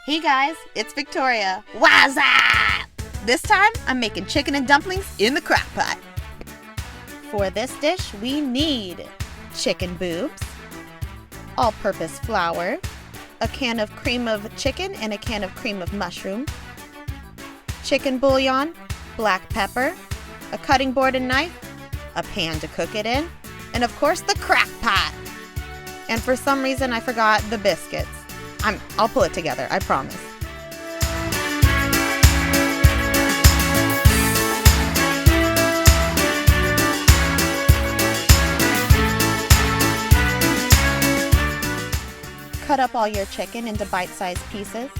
Hey guys, it's Victoria. What's up? This time, I'm making chicken and dumplings in the crock pot. For this dish, we need chicken boobs, all-purpose flour, a can of cream of chicken and a can of cream of mushroom, chicken bouillon, black pepper, a cutting board and knife, a pan to cook it in, and of course the crock pot. And for some reason, I forgot the biscuits. I'll pull it together, I promise. Cut up all your chicken into bite-sized pieces.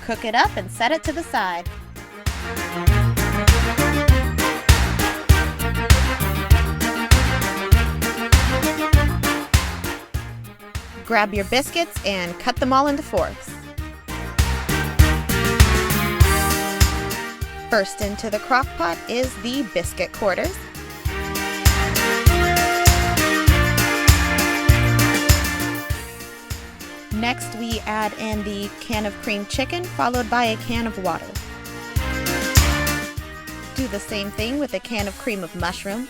Cook it up and set it to the side. Grab your biscuits and cut them all into forks. First into the crock pot is the biscuit quarters. Next, we add in the can of creamed chicken, followed by a can of water. Do the same thing with a can of cream of mushroom.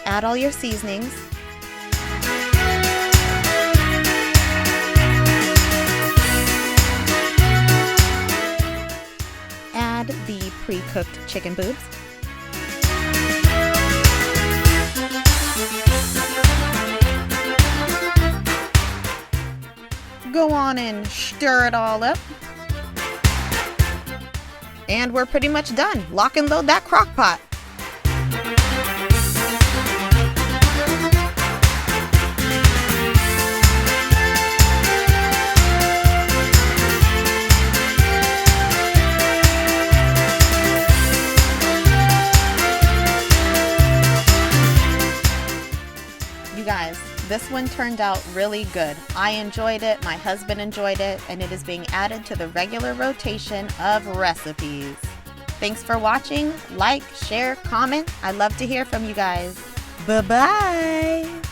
Add all your seasonings. Add the pre-cooked chicken boobs. Go on and stir it all up. And we're pretty much done. Lock and load that crock pot. Guys, this one turned out really good. I enjoyed it, my husband enjoyed it, and it is being added to the regular rotation of recipes. Thanks for watching. Like, share, comment. I'd love to hear from you guys. Bye-bye.